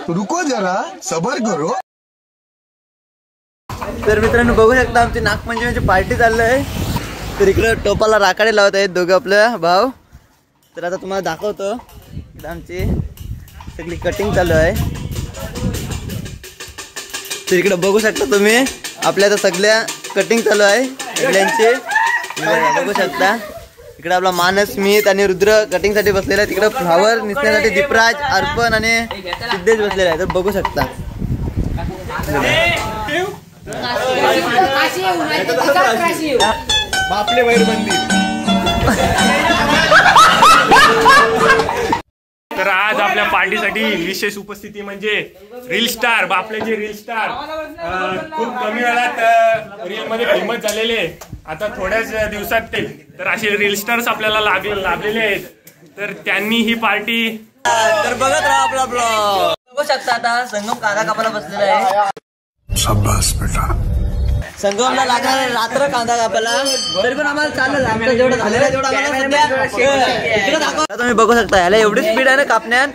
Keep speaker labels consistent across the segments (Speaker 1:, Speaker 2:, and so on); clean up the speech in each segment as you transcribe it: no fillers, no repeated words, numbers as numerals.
Speaker 1: रुको जरा सबर करो।
Speaker 2: तर मित्रांनो बघू शकता आमची नागपंचमीची पार्टी चालू आहे। तर इकडे टोपाला राखाडे लावत आहेत दोघे आपले भाऊ। तर आता तुम्हाला दाखवतो आमची सगळी कटिंग चालू आहे। तर इकडे बघू शकता तुम्ही आपल्या आता सगळ्या कटिंग चालू आहे सगळ्यांची। बघू शकता इकडे आपला मानस, स्मित आणि रुद्र कटिंग साठी बसलेला आहे। तिकडे फ्लावर निसण्यासाठी दीपराज, अर्पण आणि सिद्धेश बसलेला आहे। तर बघू शकता
Speaker 1: बापले वैरबंदी।
Speaker 3: तर आज आपल्या पार्टीसाठी विशेष उपस्थिती म्हणजे रील स्टार, बापलेचे रील स्टार खूप कमी वेळात रील मध्ये फेमस झालेले, आता थोड्याच दिवसात ते तर असे रील स्टार्स आपल्याला लाभलेले आहेत। तर त्यांनी ही पार्टी
Speaker 2: तर बघत राहा आपला ब्लॉग। बघू शकता आता संगम कांदा कापायला बसलेला आहे।
Speaker 1: शाबास बेटा।
Speaker 2: संगमला लागणार आहे रात्र कांदा कापायला। तरी पण आम्हाला चालेल, आमचं जेवढं झालेलं आहे तेवढं आम्हाला तुम्ही बघू शकता। याला एवढी स्पीड आहे ना कापण्यात,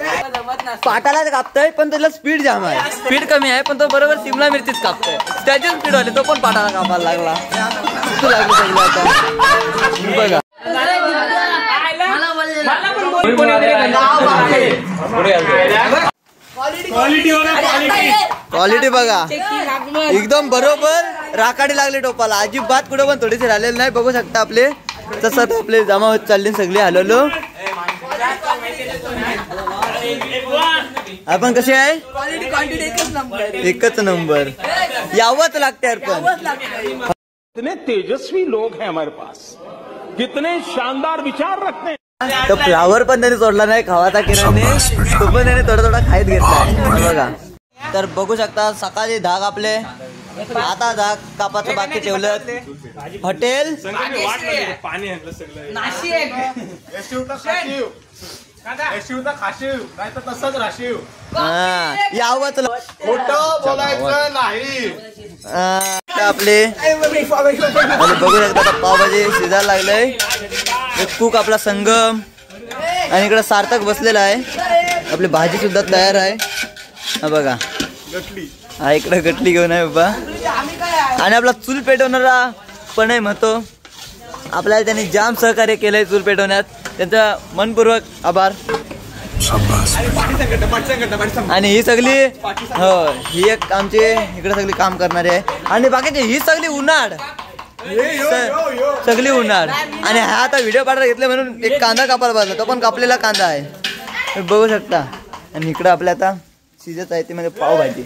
Speaker 2: पाटाला कापतोय पण त्याला स्पीड जाम आहे। स्पीड कमी आहे पण तो बरोबर शिमला मिरचीच कापतोय। त्याची स्पीड वाली तो पण पाटाला कापायला लागला। लागलं सगळं आता बघा। क्वालिटी बघा एकदम बरोबर राखाडी लागले टोपाला, अजिबात कुठं पण थोडीशी राहिलेली नाही। बघू शकता आपले तसं आपले जमा होत चालले सगळे हलवलो। आपण कसे आहे एकच नंबर यावंच लागते अर्पण।
Speaker 4: कितने तेजस्वी लोग हैं हमारे पास, कितने शानदार विचार रखते हैं।
Speaker 2: तो फ्लावर पण त्याने सोडला नाही खावाचा किराने, तो पण त्याने थोडा थोडा खाईत घेतला बघा। तर बघू शकता सकाळी धाग आपले, आता धाग कापाचं बाकी ठेवलं। हॉटेल यावंच
Speaker 1: बोलायचं नाही
Speaker 2: आपले। बघू शकता पावभाजी शिजायला लागलंय। कुक आपला संगम आणि इकडे सार्थक बसलेला आहे। आपली भाजी सुद्धा तयार आहे हा बघा। हा इकडे गटली घेऊन आहे बाबा। आणि आपला चूल पेटवणारा पण आहे महतो, आपल्याला त्यांनी जाम सहकार्य केलंय चूल पेटवण्यात, त्यांचा मनपूर्वक आभार। आणि ही सगळी हो ही एक आमची इकडे सगळी काम करणारी आहे। आणि बाकीची ही सगळी उन्हाळ सगळी उन्हाळ। आणि हा आता व्हिडिओ पाठायला घेतले म्हणून एक कांदा कापायला बसला, तो पण कापलेला कांदा आहे बघू शकता। आणि इकडे आपल्या आता शिजत आहे ती म्हणजे पावभाजी।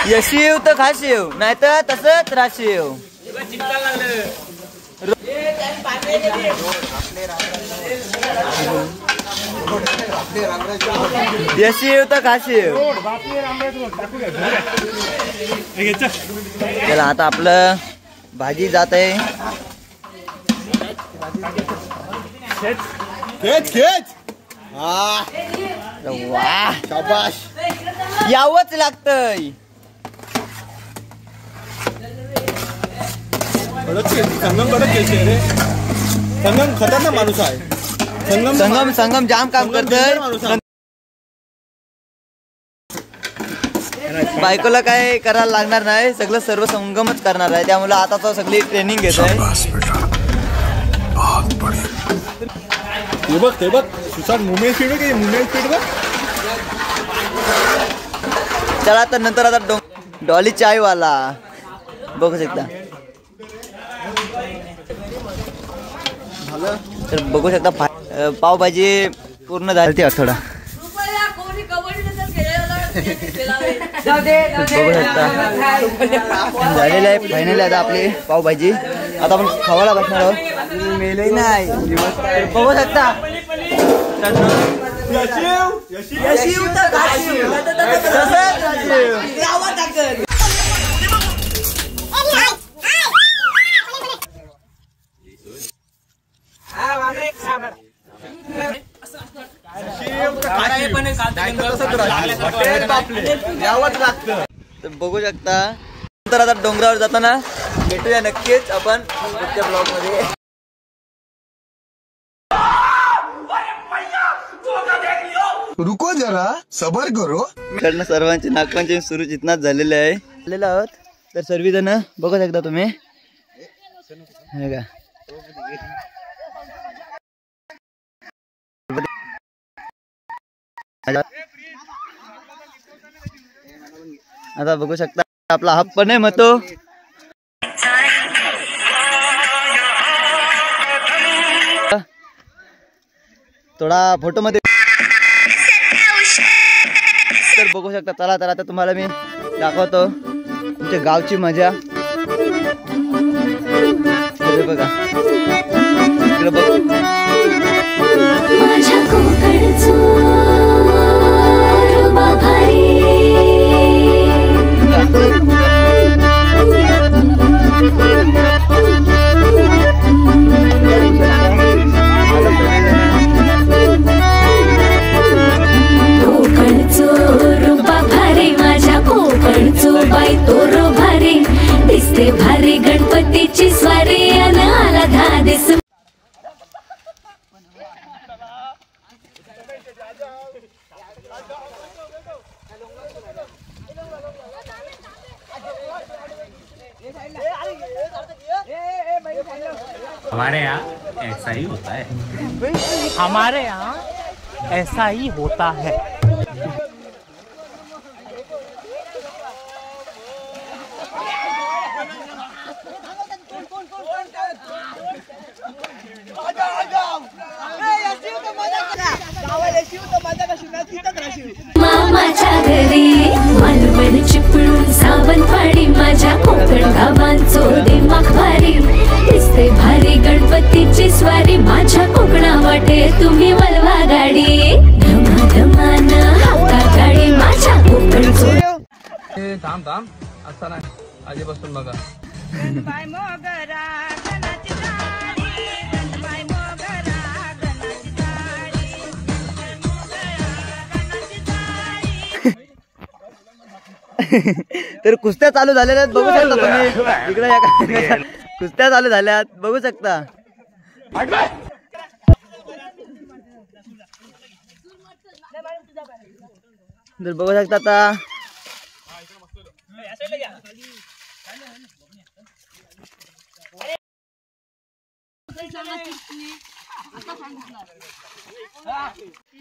Speaker 2: यशी येऊ तर खाशी येऊ, नाही तर तसंच राशी येऊ। यशी येऊ तर खाशी येऊ। चला आता आपलं भाजी जात आहे। वाह शाबाश यावंच लागतंय।
Speaker 1: संगम खतरनाक माणूस आहे।
Speaker 2: संगम जाम काम करतोय। बायकोला काय करायला लागणार नाही, सगळं सर्व संगमच करणार आहे। त्यामुळे आता तो सगळी ट्रेनिंग घेत आहे।
Speaker 1: हे बघ ते बघ सुसाट मुमेल स्पीड की मुमेल स्पीड बघ।
Speaker 2: चला तर नंतर आता डॉली चाय वाला बघू शकता। तर बघू शकता पावभाजी पूर्ण झाली आठवडा बघू शकता झालेलं आहे फायनल। आता आपली पावभाजी आता आपण खावायला बसणार आहोत। मेले नाही बघू शकता बघू शकता। तर आता डोंगरावर जाताना भेटूया नक्कीच आपण पुढच्या ब्लॉग मध्ये।
Speaker 5: रुको जरा सबर करो.
Speaker 2: इकडनं सर्वांची नागपंचमी सुरू जितनाच झालेले आहे आलेलो आहोत. तर सर्वजण बघू शकता तुम्ही हे का आता बघू शकता आपला हप्प पण आहे मग तो थोडा फोटो मध्ये तर बघू शकता. चला तर आता तुम्हाला मी दाखवतो तुमच्या गावची मजा. बघा इकडे बघ
Speaker 6: भारी गणपतीची स्वारी आला धादेस.
Speaker 7: हमारे यहाँ ऐसा ही होता है.
Speaker 8: हमारे यहाँ ऐसा ही होता है.
Speaker 6: मामाच्या घरी मालवण चिपळूण सावंतवाडी माझ्या कोकण गावांचो दिमाग भारी दिसते भारी गणपतीची स्वारी माझ्या कोकणा वाटे तुम्ही वलवा गाडी धमाधमान हाता गाडी माझ्या कोकणचो.
Speaker 8: थांब थांब असं नाही आधीपासून बघा.
Speaker 2: तर कुस्त्या चालू झालेल्या आहेत बघू शकता तुम्ही. इकडे कुस्त्या चालू झाल्यात बघू शकता. तर बघू शकता आता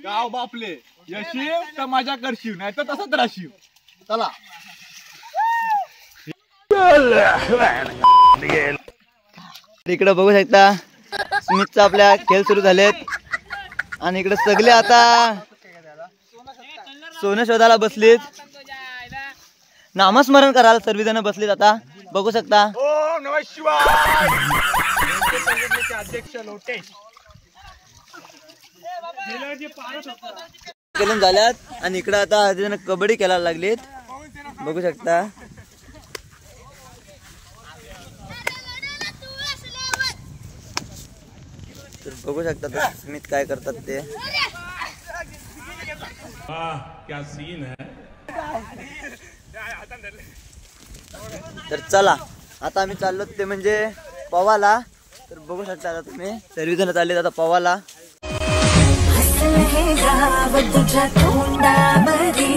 Speaker 1: गाव बापले यशीव तर मजा करशीव नाही तर तसंच राहशीव. चला
Speaker 2: इकडे बघू शकता स्मितचा आपल्या खेळ सुरू झालेत आणि इकडे सगळे आता सोनं शोधायला बसलीत. नामस्मरण करायला सर्वजण बसलीत आता बघू शकता.
Speaker 1: ओम नमः शिवाय. अध्यक्ष लोटे
Speaker 2: करून झाल्यात आणि इकडे आता जण कबड्डी खेळायला लागलीत बघू शकता. तर बघू शकता स्मित काय करतात ते.
Speaker 3: क्या सीन है.
Speaker 2: तर चला आता आम्ही चाललो ते म्हणजे पवाला. तर बघू शकता आता तुम्ही सर्वजण चालले आता पवाला.
Speaker 6: तुझ्या तोंडामध्ये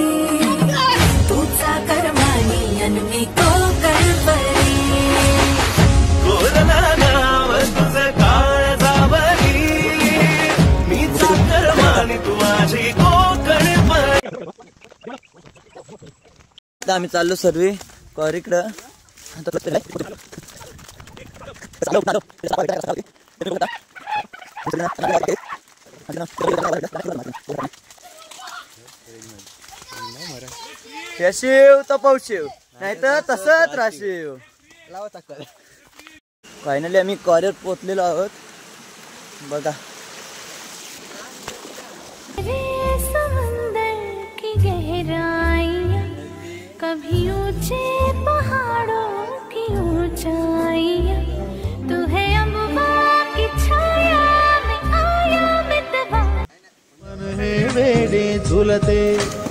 Speaker 6: तुझा कर्मानी अन्मी कोकण परी तुझं काळ जावरी मीचा कर्मानी तू माझी कोकण परी.
Speaker 2: आता आम्ही चाललो सर्व कॉरीकडं. शिव तपवशिव नाही तर तसंच राशीव. फायनली आम्ही कॉरीवर पोहोचलेलो आहोत बघा.
Speaker 6: समंदर की गहराइयाँ कभी ऊंचे पहाड़ों की ऊंचाइयाँ तू है अम्बा की छाया में आया मितवा.
Speaker 9: मन हे वेडे झुलते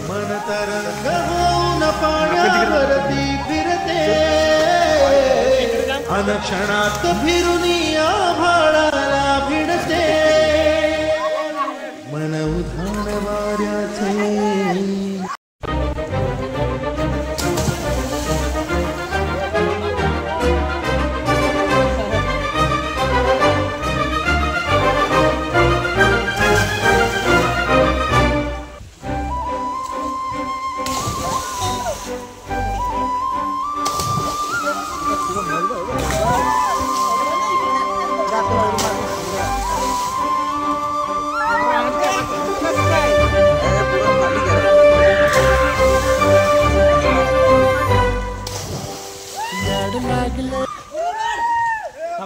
Speaker 9: मन तरंग होऊन पाण्यावरती फिरते अनक्षणात फिरून आभाळाला भिडते मन उधाण वाऱ्याचे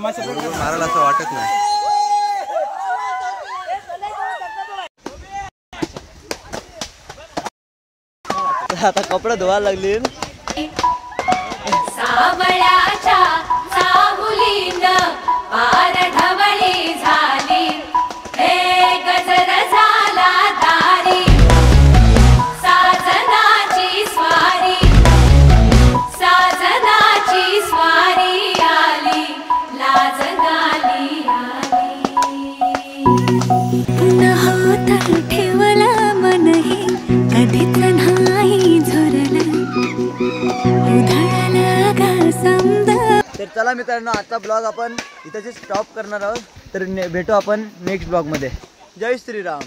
Speaker 2: मारायला असं वाटत नाही. आता कपडे धुवायला लागले.
Speaker 6: सावळ्याच्या सावलीन पार ढवळी झाली, हे गजर झाला दारी, साजनाची स्वारी, साजनाची स्वारी आली, लाज गाली आली. पुन्हा होता ठेवला मनही कधीच नाही झुरला, उधळला का समजा.
Speaker 2: तर चला मित्रांनो, आजचा ब्लॉग आपण इथेच स्टॉप करणार आहोत. तर भेटू आपण नेक्स्ट ब्लॉग मध्ये. जय श्रीराम.